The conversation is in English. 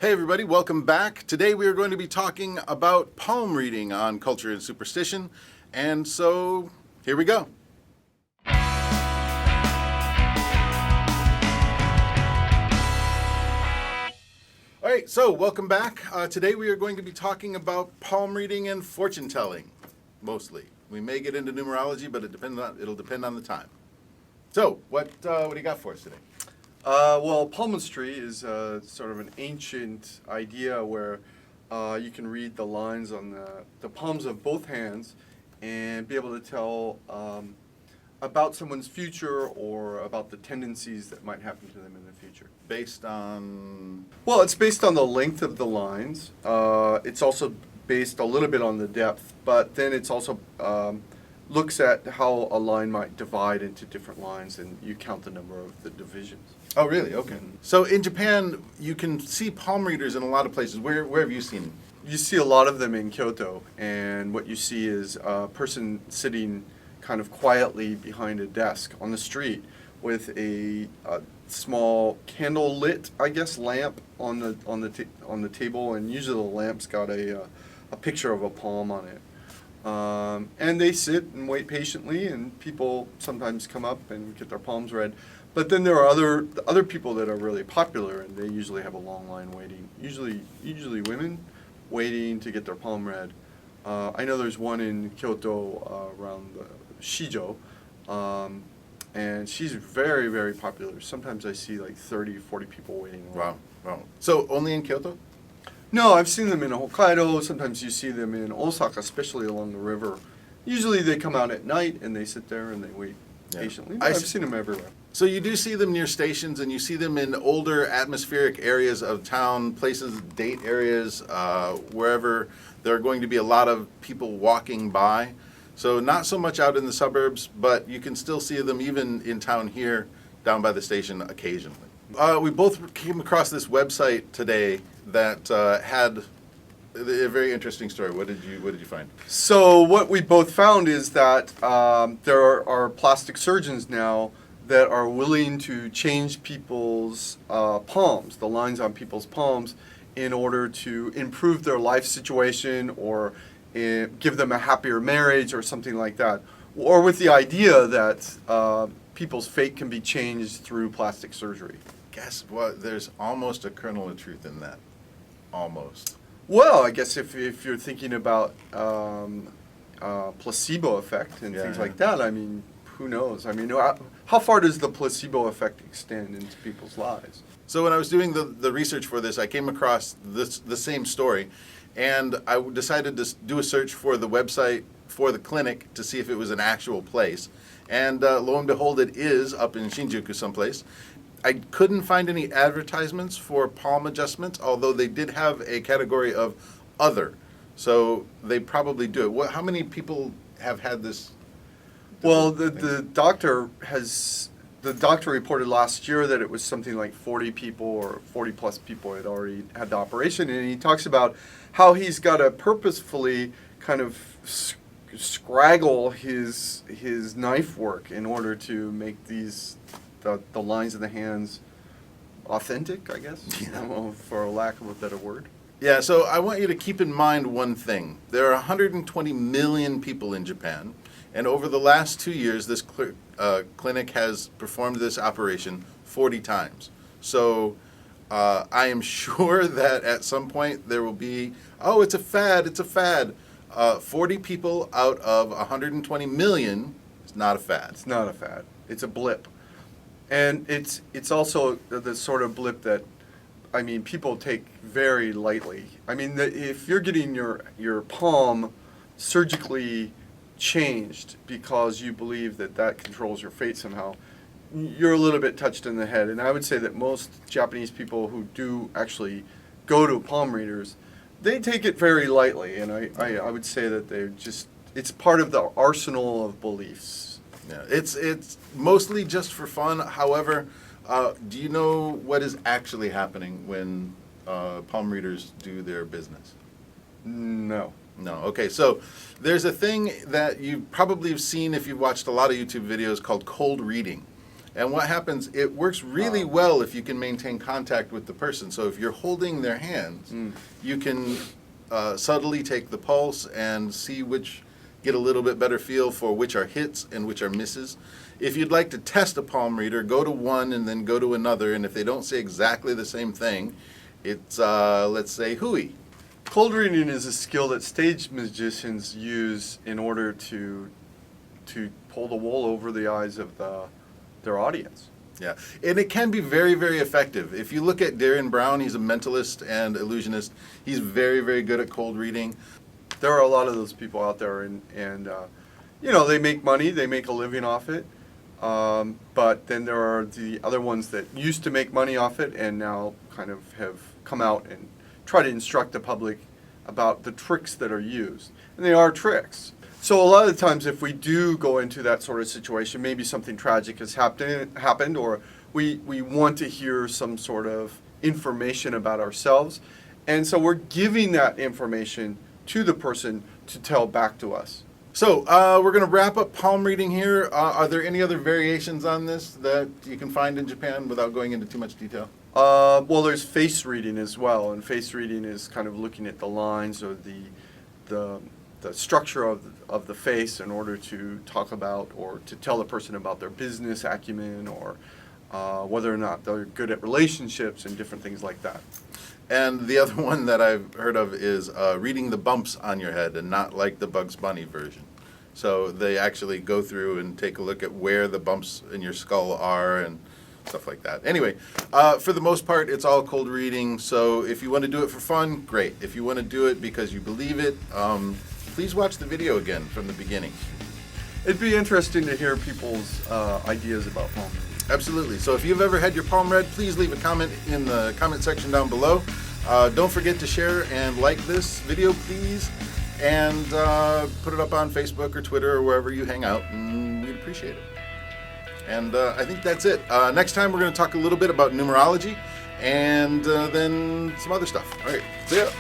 Hey everybody, welcome back. Today we are going to be talking about palm reading on culture and superstition. And so, here we go. All right, so welcome back. Today we are going to be talking about palm reading and fortune telling, mostly. We may get into numerology, but it'll depend on the time. So, what do you got for us today? Well, palmistry is sort of an ancient idea where you can read the lines on the palms of both hands and be able to tell about someone's future or about the tendencies that might happen to them in the future. Based on? Well, it's based on the length of the lines. It's also based a little bit on the depth, but then it's also looks at how a line might divide into different lines, and you count the number of the divisions. Oh, really? Okay. So in Japan, you can see palm readers in a lot of places. Where have you seen them? You see a lot of them in Kyoto, and what you see is a person sitting kind of quietly behind a desk on the street with a small candle lit, I guess, lamp on the table, and usually the lamp's got a picture of a palm on it. And they sit and wait patiently, and people sometimes come up and get their palms read. But then there are other people that are really popular, and they usually have a long line waiting. Usually women waiting to get their palm read. I know there's one in Kyoto around the Shijo, and she's very, very popular. Sometimes I see like 30, 40 people waiting. Wow. So only in Kyoto? No, I've seen them in Hokkaido. Sometimes you see them in Osaka, especially along the river. Usually they come out at night and they sit there and they wait patiently. But I've seen them everywhere. So you do see them near stations, and you see them in older atmospheric areas of town, places, date areas, wherever there are going to be a lot of people walking by. So not so much out in the suburbs, but you can still see them even in town here, down by the station occasionally. We both came across this website today that had a very interesting story. What did you find? So what we both found is that there are plastic surgeons now that are willing to change people's palms, the lines on people's palms, in order to improve their life situation or give them a happier marriage or something like that. Or with the idea that people's fate can be changed through plastic surgery. Guess what? There's almost a kernel of truth in that. Almost. Well, I guess if you're thinking about placebo effect and things like that, I mean, who knows? I mean, how far does the placebo effect extend into people's lives? So when I was doing the research for this, I came across the same story, and I decided to do a search for the website for the clinic to see if it was an actual place. And lo and behold, it is up in Shinjuku someplace. I couldn't find any advertisements for palm adjustments, although they did have a category of other. So they probably do it. How many people have had this? Well, the doctor reported last year that it was something like 40 people or 40 plus people had already had the operation, and he talks about how he's got to purposefully kind of scraggle his knife work in order to make the lines of the hands authentic, I guess, for lack of a better word. Yeah, so I want you to keep in mind one thing. There are 120 million people in Japan, and over the last 2 years, this clinic has performed this operation 40 times. So I am sure that at some point there will be, it's a fad. 40 people out of 120 million is not a fad. It's not a fad. It's a blip. And it's also the sort of blip that, I mean, people take very lightly. I mean, if you're getting your palm surgically changed because you believe that controls your fate somehow, you're a little bit touched in the head. And I would say that most Japanese people who do actually go to palm readers, they take it very lightly. And I would say that it's part of the arsenal of beliefs. Yeah, it's mostly just for fun. However, do you know what is actually happening when palm readers do their business? No. Okay, so there's a thing that you probably have seen if you've watched a lot of YouTube videos called cold reading. And what happens, it works really well if you can maintain contact with the person. So if you're holding their hands, you can subtly take the pulse and get a little bit better feel for which are hits and which are misses. If you'd like to test a palm reader, go to one and then go to another, and if they don't say exactly the same thing, it's, let's say, hooey. Cold reading is a skill that stage magicians use in order to pull the wool over the eyes of their audience. Yeah, and it can be very, very effective. If you look at Derren Brown, he's a mentalist and illusionist. He's very, very good at cold reading. There are a lot of those people out there, and you know, they make money, they make a living off it. But then there are the other ones that used to make money off it and now kind of have come out and try to instruct the public about the tricks that are used. And they are tricks. So a lot of the times if we do go into that sort of situation, maybe something tragic has happened, or we want to hear some sort of information about ourselves. And so we're giving that information to the person to tell back to us. So we're going to wrap up palm reading here. Are there any other variations on this that you can find in Japan without going into too much detail? Well, there's face reading as well, and face reading is kind of looking at the lines or the structure of the face in order to talk about or to tell the person about their business acumen or whether or not they're good at relationships and different things like that. And the other one that I've heard of is reading the bumps on your head, and not like the Bugs Bunny version. So they actually go through and take a look at where the bumps in your skull are and stuff like that. Anyway, for the most part, it's all cold reading. So if you want to do it for fun, great. If you want to do it because you believe it, please watch the video again from the beginning. It'd be interesting to hear people's ideas about palm reading. Absolutely. So if you've ever had your palm read, please leave a comment in the comment section down below. Don't forget to share and like this video, please. And put it up on Facebook or Twitter or wherever you hang out, and we'd appreciate it. And I think that's it. Next time we're going to talk a little bit about numerology and then some other stuff. All right. See ya.